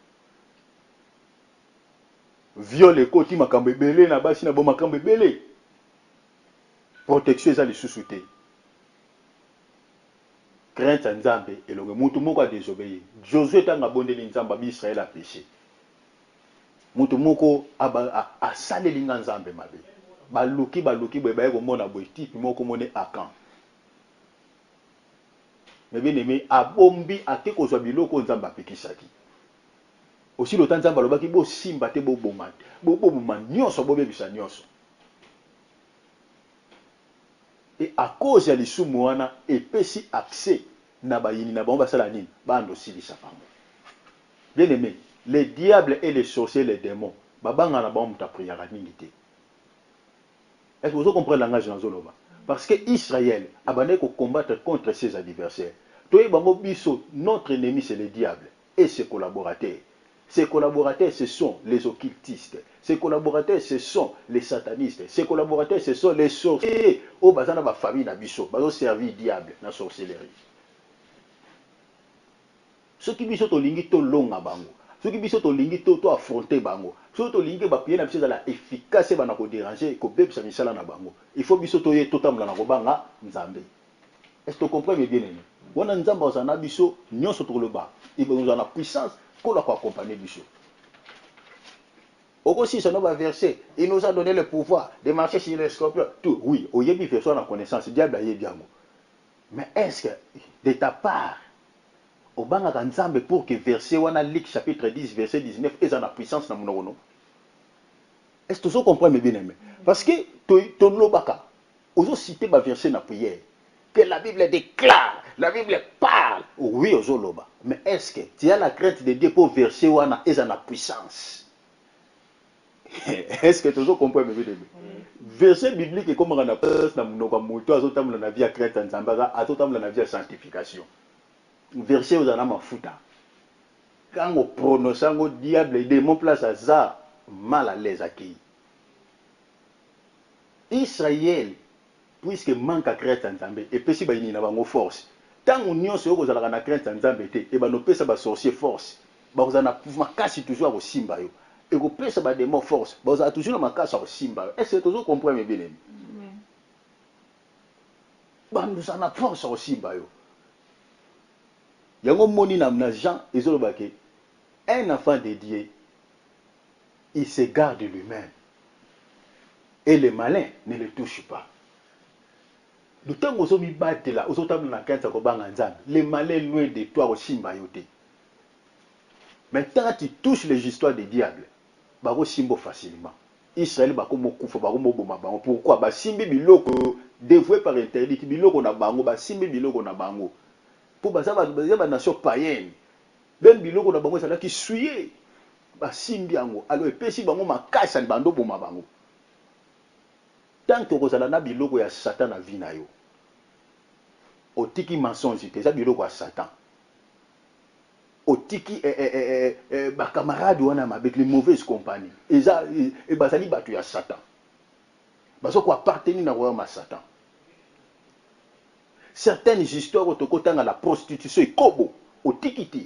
[SPEAKER 1] Viole koti makambe belé na basi na boma makambe belé. Protection za les sous-souté. Crainte nzambe et longwe mutu moko a désobéi. Josué tanga bondeli nzamba bi Israël a péché. Mutu moko a saleli nzambe mabe. Baluki boy ba ko mona boy type moko moné Akan. Mais bien aimé, a bombi a te kozwa biloko nzamba pekisaki. Aussi le temps nzamba lobaki bo simba te bo bomate. Bo bomama nyonso bo bebisa nyonso. Et à cause ya lisumu wana epesi accès na bayini na bango basala nini? Bando silisa bango. Bien aimé, les diables et les sorciers, les démons, babanga na bango muta prière mingi te. Est-ce que vous comprenez le langage dans Zoloba? Parce que Israël a bandé pour combattre contre ses adversaires. Notre ennemi, c'est le diable et ses collaborateurs. Ses collaborateurs, ce sont les occultistes. Ses collaborateurs, ce sont les satanistes. Ses collaborateurs, ce sont les sorciers. Au bazana ba famille na biso, bazo servir diable na sorcellerie. Ce qui biso to lingi to longa bango. Ce qui biso to lingi to affronter bango. Ce to lingi ba pied na biso la efficace ba na ko déranger ko bebisa misala na bango. Il faut biso to ye to tamla na ko banga nzambe. Est-ce que tu comprends bien aimé? On a nzamba ozana biso nyonso to le bas. Il nous en a puissance ko la ko accompagner biso. Aussi, ça nous va verser. Il nous a donné le pouvoir de marcher sur les scorpions. Tout, oui, au yebi fait la connaissance, diable a yebi. Mais est-ce que de ta part, au banga nzambe pour que verset wana Luc chapitre 10 verset 19 ait en puissance na monono? Est-ce que tu comprends bien aimé? Parce que ton lobaka, ozo citer ba verset na prière que la Bible déclare, la Bible parle. Oui, ozo loba. Mais est-ce que tu as la crainte de Dieu pour verset wana ait en puissance? Est-ce que tu comprends bien aimé? Verset biblique est comme on a place na mnoka moto azotamla na vie à crainte nzambaza, azotamla na vie à sanctification. Verset aux anama futa. Quand on prononce un diable, il démon place à ça, mal à l'aise accueilli. Israël, puisque manque à crainte en Zambé, et puis si il n'a pas force. Tant qu'on y a ce que la crainte en Zambé, et ben nous peut ça sorcier force. Vous en avez casse toujours au Simba. Et vous peut ça démon force. Vous avez toujours ma casse au Simba. Est-ce que vous comprenez bien? Nous en avons force au Simba. Il y a un moni na Jean et Zolobake. Un enfant de Dieu, il se garde lui-même. Et les malins ne les touchent pas. Le temps où ils battent là, les malins loin de toi aussi mayoté. Mais quand tu touches les histoires des diables, bako simbo facilement. Israël bako mokufa bako moboma bango. Pourquoi? Ba simbi biloko dévoué par interdit, biloko na bango, ba simbi biloko na bango. Pour ba ba nation païenne. Même biloko na bango ça qui suyer. Ba simbi yango. Alors epesi bango makasa ni bando boma bango. Tant que kozala na biloko ya Satan na vie na yo. Otiki mensonge te, ça biloko ya Satan. Otiki ba camarade wana avec les mauvaises compagnies. Et ça et bazali batu ya Satan. Baso ko appartenir na royaume à Satan. Certaines histoires otokotanga la prostitution et kobo otiki te.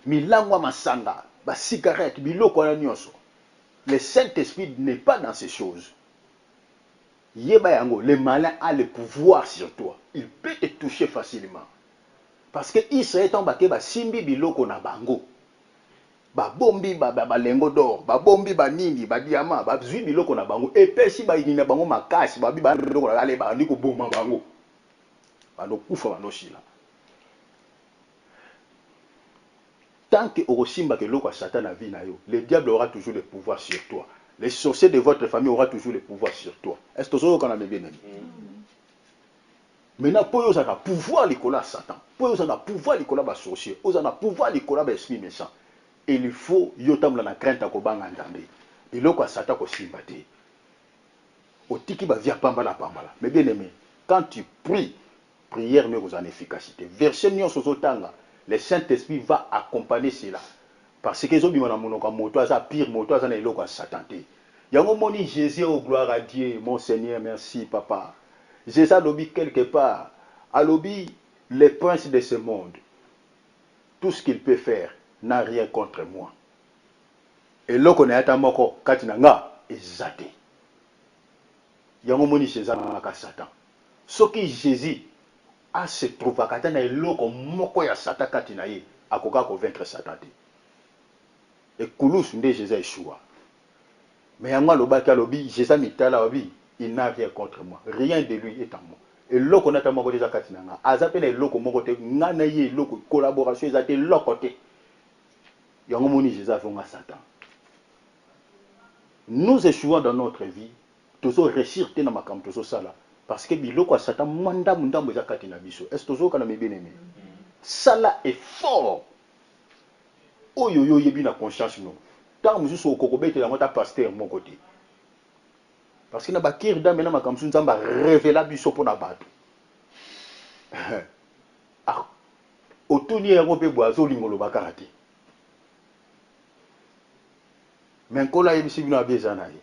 [SPEAKER 1] Milangwa masanga, ba cigarette, biloko wana nyonso. Le Saint-Esprit n'est pas dans ces choses. Yeba yango, le malin a le pouvoir sur toi. Il peut te toucher facilement. Parce que Israël est embarqué ba simbi biloko na bango. Ba bombi ba lengo d'or, ba bombi ba nini, ba diamant, ba zui biloko na bango. Et pesi ba yini na bango makasi, ba bi ba biloko na ale ba ndiko bomba bango. Ba no kufa ba no shila. Tant que Orosimba que l'eau Satan a vu na yo, le diable aura toujours le pouvoir sur toi. Les sorciers de votre famille aura toujours le pouvoir sur toi. Est-ce que vous avez bien aimé? Maintenant, pour vous avez pouvoir l'école à Satan. Pour vous avez pouvoir l'école à sorcier. Vous avez pouvoir l'école à esprit méchant. Et il faut yotam la crainte à kobanga ndambe. Il faut que Satan ko sympathie. Au tiki ba via pambala pambala. Mais bien aimé, quand tu pries, prière ne vous en efficacité. Verset nyon sozotanga. Le Saint-Esprit va accompagner cela. Parce que les hommes ont pire moto, ils ont Satan. Il y a un moment Jésus, oh gloire à Dieu, mon Seigneur, merci papa. Jésus a lobby quelque part, a lobby les princes de ce monde. Tout ce qu'il peut faire n'a rien contre moi. Et là, on est à moko, katinanga, exacté. Il y a un moment Jésus a Satan. Ce qui Jésus a se trouvé à katana et loko moko ya Satan katinaye, a koka ko vaincre Satan. Et Koulous nde Jésus échoua. Mais à moi, le bac à l'obi, Jésus mitala obi, il n'a rien contre moi. Rien de lui est en moi. Et l'autre on a tellement déjà katinanga. Azapele l'autre mon côté, nganaye l'autre collaboration, ils étaient l'autre côté. Yango moni Jésus a fait un Satan. Nous échouons dans notre vie, tous réussir dans ma camp, tous ça là. Parce que biloko Satan manda munda moza katina biso. Est-ce que tous kana me bien aimé? Ça là est fort. Oh yo yo yebi na conscience non. Tant que je suis au Kokobé, la mota pasteur mon côté. Parce que na bakir da mena makamsu nzamba révéla biso pour na bato. Ah, otuni yango pe boazo lingolo bakarate. Mais kola yebisi bino abezana ye.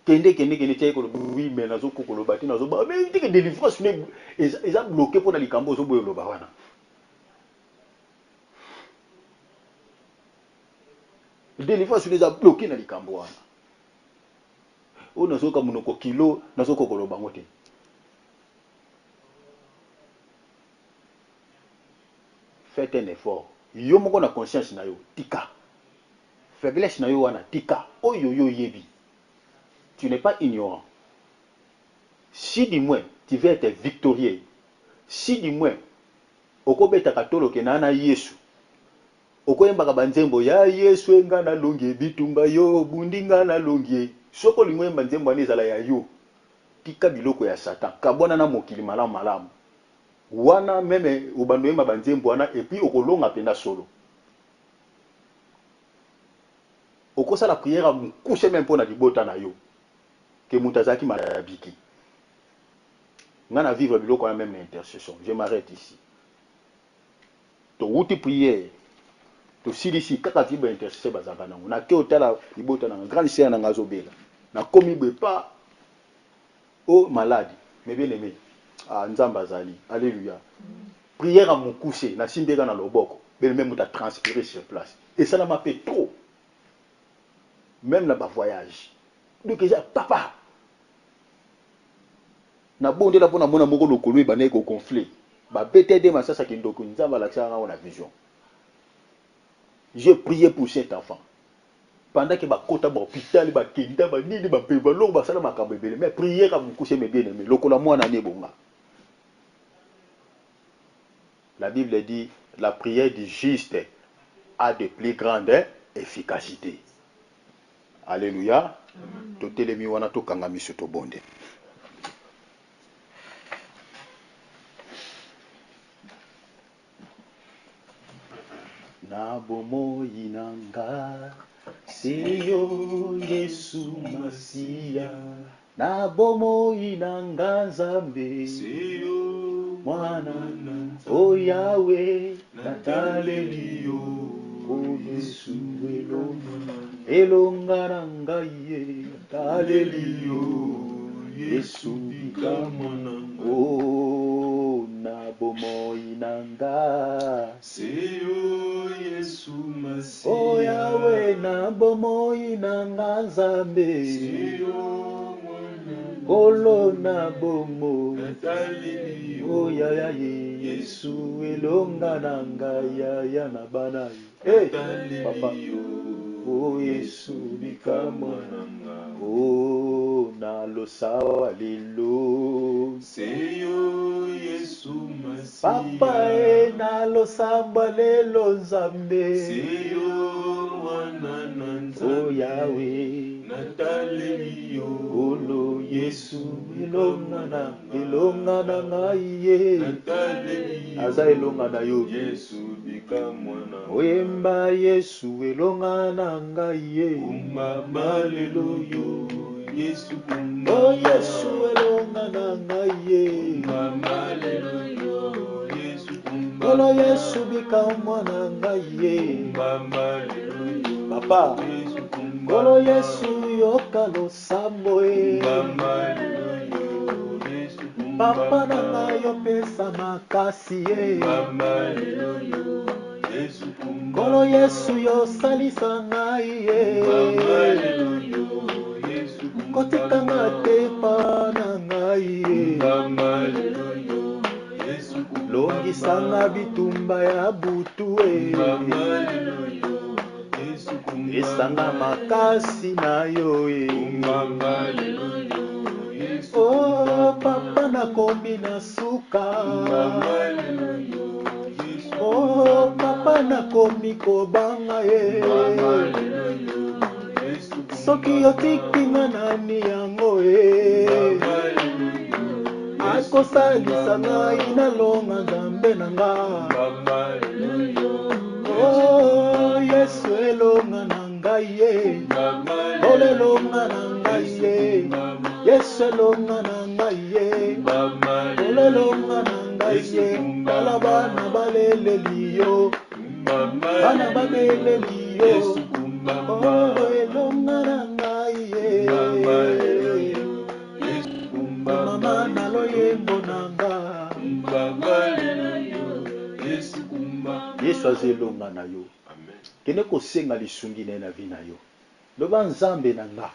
[SPEAKER 1] Kende tchai ko oui mais nazo kokolo bati nazo ba mais dike délivrance ne ils a bloqué pour na likambo zo boyo loba wana. Délivrance les a bloqué na likambo wana. O nazo ka munoko kilo nazo kokolo bango te. Faites un effort. Yo moko na conscience na yo tika. Faiblesse na yo wana tika. O yo yo yebi. Tu n'es pas ignorant. Si du moins tu veux être victorieux, si du moins okobeta katolo kenana Yesu, okoyemba banzembo ya Yesu enga na longi bitumba yo bundinga na longi, soko limwemba nzembo anezala ya yo, tika biloko ya Satan, kabona na mokili malamu malamu. Wana meme ubando yemba banzembo wana et puis okolonga pena solo. Okosa la prière mukuse même pona libota na yo. Que Moutazaki Marabiki. On a vivre le quand même l'intercession. Je m'arrête ici. To outil prière. To silisi kaka vivre l'intercession bazabana. On a que otala libota na grande sœur na ngazobela. Na komi pas au malade. Mais bien aimé. Ah nzamba zali. Alléluia. Prière à mon coucher. Na simbeka na loboko. Ben même ta transpirer sur place. Et ça m'a fait trop. Même là bas voyage. Donc déjà papa. Na bonde la pona mona moko lokolo e bané ko conflit ba BTD masasa ki ndoko nzamba la tsanga na vision. J'ai prié pour cet enfant. pendant que bakota ba hôpital ba kenda ba nini ba pe ba lo ba sala makambo ebele mais prière beaucoup c'est bien aimé lokola mwana ne bonga. La Bible dit la prière du juste a de plus grande efficacité. Alléluia. Totelemi wana tokanga miso to bonde. Na bomo inanga seyo Yesu Masia. Na bomo inanga Nzambe seyo mwana o Yahweh nataleliyo o Yesu elonga nanga ye nataleliyo Yesu bikamwana o na bomo inanga seyo Yesu Masia. O Yahweh na bomo inanga Nzambe seyo Kolo na bomo o ya Yesu elonga nanga ya na bana papa o Yesu bikama o na lo sawa lilo seyo Yesu Masia. Papa na lo samba lelo Nzambe seyo wana o Yahweh nataleliyo olo Yesu elonga na ngaye aza elonga na yo Yesu bikamwana oyemba Yesu elonga na ngaye umama lelo yo Yesu o Yesu elonga na ngaye umama lelo yo Yesu olo Yesu bikamwana ngaye umama lelo yo papa Kolo Yesu yokalo sambo papa nanga yo pesa makasi Kolo Yesu yo salisa ngai kotikanga te pa na ngai longisanga bitumba ya butu esanga makasi na yo oh papa nakomi na suka oh papa nakomi kobanga soki yotikinga nani yango akosalisa ngai nalonga Nzambe na nga oh Yesu elonga na ngai olelonga na ngai Yesu elonga na ngai olelonga na ngai kala bana baleleliyo bana baleleliyo oh elonga na ngai mama naloyembo nanga Yesu azelonga na yo kene kosenga lisungi na vie na yo loba Nzambe na nga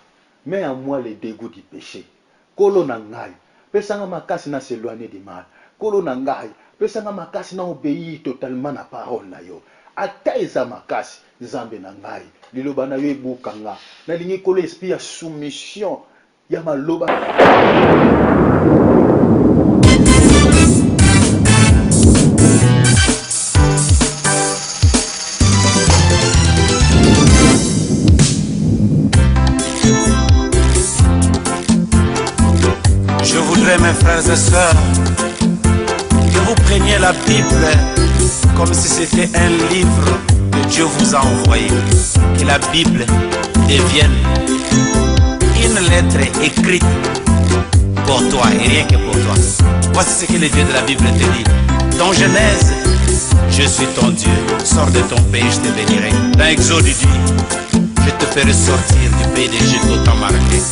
[SPEAKER 1] mais à moi le dégoût du péché kolo na ngai pesanga makasi na s'éloigner du mal kolo na ngai pesanga makasi na obéir totalement na parole na yo ata eza makasi Nzambe na ngai liloba na yo ebukanga na lingi kolo esprit ya soumission ya maloba
[SPEAKER 2] Mes frères et sœurs, que vous preniez la Bible comme si c'était un livre que Dieu vous a envoyé. Que la Bible devienne une lettre écrite pour toi et rien que pour toi. Voici ce que le Dieu de la Bible te dit. Dans Genèse, je suis ton Dieu, sors de ton pays, je te bénirai. Dans Exode, il dit, je te ferai sortir du pays d'Égypte autant marqué.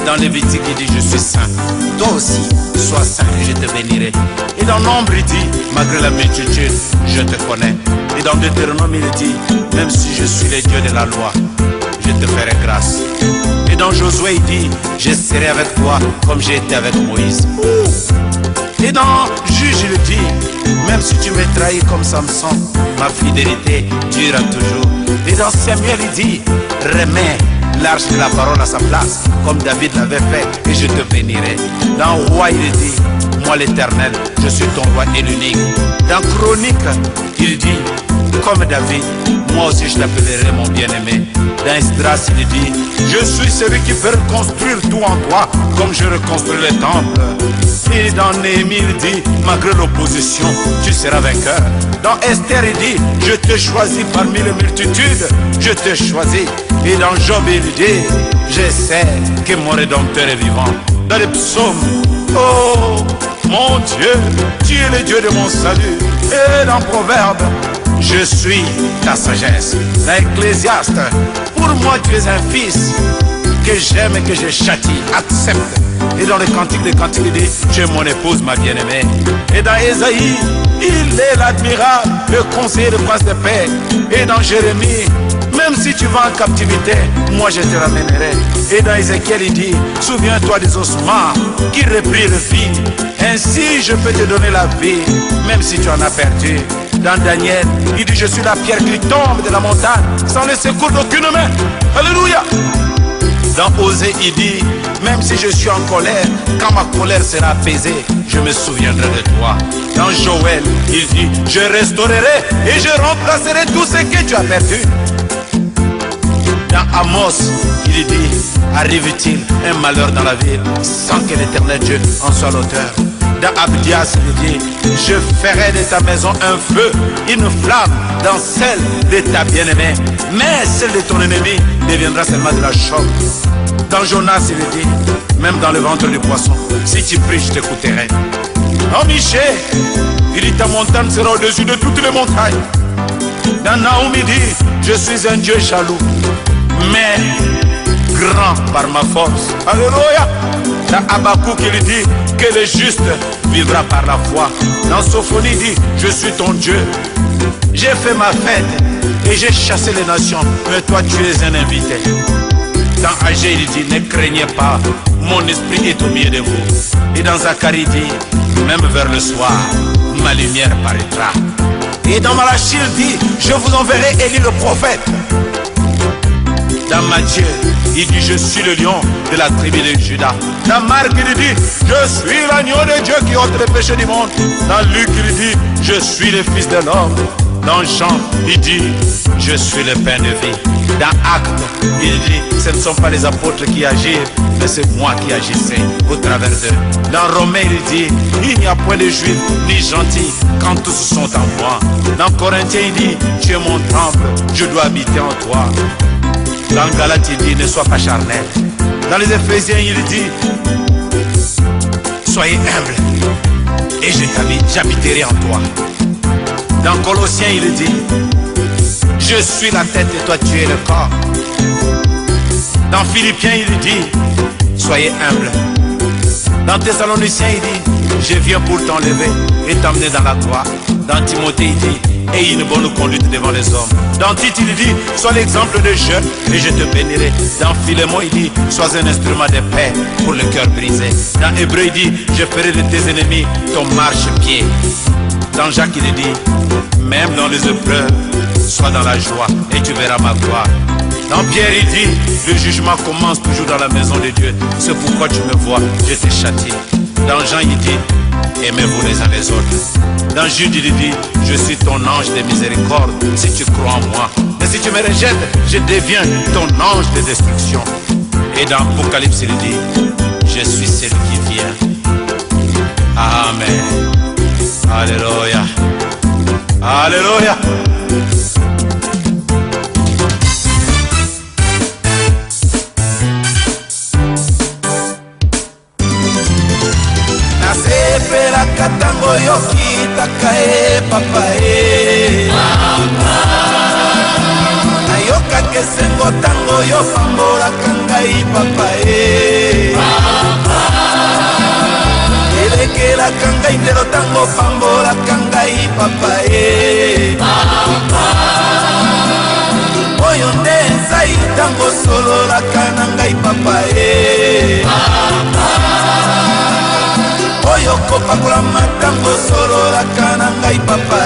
[SPEAKER 2] Dans Lévitique, il dit, je suis saint. Toi aussi, sois saint et je te bénirai. Et dans Nombre, il dit, malgré la multitude, je te connais. Et dans Deutéronome, il dit, même si je suis le Dieu de la loi, je te ferai grâce. Et dans Josué, il dit, je serai avec toi comme j'ai été avec Moïse. Et dans Juge, il dit, même si tu me trahis comme Samson, ma fidélité durera toujours. Et dans Samuel, il dit, remets l'arche de la parole à sa place, comme David l'avait fait, et je te bénirai. Dans Roi, il dit, moi l'Éternel, je suis ton roi et l'unique. Dans Chronique, il dit, comme David, moi aussi je t'appellerai mon bien-aimé. Dans Esdras, il dit, je suis celui qui peut reconstruire tout en toi, comme je reconstruis le temple. Et dans Néhémie, il dit, malgré l'opposition, tu seras vainqueur. Dans Esther, il dit, je te choisis parmi les multitudes, je te choisis. Et dans Job, il dit, je sais que mon Rédempteur est vivant. Dans les psaumes, oh mon Dieu, tu es le Dieu de mon salut. Et dans Proverbe, je suis ta sagesse. Dans Ecclésiaste, pour moi tu es un fils que j'aime et que je châtie, accepte. Et dans le cantique des cantiques, il dit, tu es mon épouse, ma bien-aimée. Et dans Ésaïe, il est l'admirable, le conseiller de prince de paix. Et dans Jérémie, même si tu vas en captivité, moi je te ramènerai. Et dans Ézéchiel, il dit, souviens-toi des ossements qui reprirent vie. Ainsi je peux te donner la vie, même si tu en as perdu. Dans Daniel, il dit, je suis la pierre qui tombe de la montagne, sans le secours d'aucune main. Alléluia. Dans Osée, il dit, même si je suis en colère, quand ma colère sera apaisée, je me souviendrai de toi. Dans Joël, il dit, je restaurerai et je remplacerai tout ce que tu as perdu. Dans Amos, il dit, arrive-t-il un malheur dans la ville sans que l'Éternel Dieu en soit l'auteur? Dans Abdias, il dit, je ferai de ta maison un feu, une flamme dans celle de ta bien-aimée, mais celle de ton ennemi deviendra seulement de la chaux. Dans Jonas, il dit, même dans le ventre du poisson, si tu pries, je t'écouterai. En Michée, il dit, ta montagne sera au-dessus de toutes les montagnes. Dans Naoum, il dit, je suis un Dieu jaloux, mais grand par ma force. Alléluia. Dans Habakkuk, il dit que le juste vivra par la foi. Dans Sophonie, il dit, je suis ton Dieu. J'ai fait ma fête et j'ai chassé les nations, mais toi tu es un invité. Dans Agé, il dit, ne craignez pas, mon esprit est au milieu de vous. Et dans Zacharie, il dit, même vers le soir, ma lumière paraîtra. Et dans Malachie, il dit, je vous enverrai Élie le prophète. Dans Matthieu, il dit, je suis le lion de la tribu de Judas. Dans Marc, il dit, je suis l'agneau de Dieu qui ôte les péchés du monde. Dans Luc, il dit, je suis le fils de l'homme. Dans Jean, il dit, je suis le pain de vie. Dans Actes, il dit, ce ne sont pas les apôtres qui agissent, mais c'est moi qui agissais au travers d'eux. Dans Romains, il dit, il n'y a point de juif ni gentil quand tous sont en moi. Dans Corinthiens, il dit, tu es mon temple, je dois habiter en toi. Dans Galates, il dit, ne sois pas charnel. Dans les Éphésiens, il dit, soyez humbles et j'habiterai en toi. Dans Colossiens, il dit, je suis la tête et toi tu es le corps. Dans Philippiens, il dit, soyez humbles. Dans Thessaloniciens, il dit, je viens pour t'enlever et t'emmener dans la gloire. Dans Timothée, il dit, aie une bonne conduite devant les hommes. Dans Tite, il dit, sois l'exemple de jeune et je te bénirai. Dans Philémon, il dit, sois un instrument de paix pour le cœur brisé. Dans Hébreu, il dit, je ferai de tes ennemis ton marchepied. Dans Jacques, il dit, même dans les épreuves, sois dans la joie et tu verras ma gloire. Dans Pierre, il dit, le jugement commence toujours dans la maison de Dieu. C'est pourquoi tu me vois, je te châtie. Dans Jean, il dit, aimez-vous les uns les autres. Dans Jude, il dit, je suis ton ange de miséricorde si tu crois en moi. Mais si tu me rejettes, je deviens ton ange de destruction. Et dans Apocalypse, il dit, je suis celui qui vient. Amen. Alléluia. Alléluia.
[SPEAKER 3] Nasepelaka tango yokitaka e papa e nayokaka esengo tango yopambolaka ngai papa e elekelaka ngai ndelo tango pambolaka ngai papa e oyo nde nzai tango sololaka na ngai papa e oyo kopakola matango sololaka na ngai papa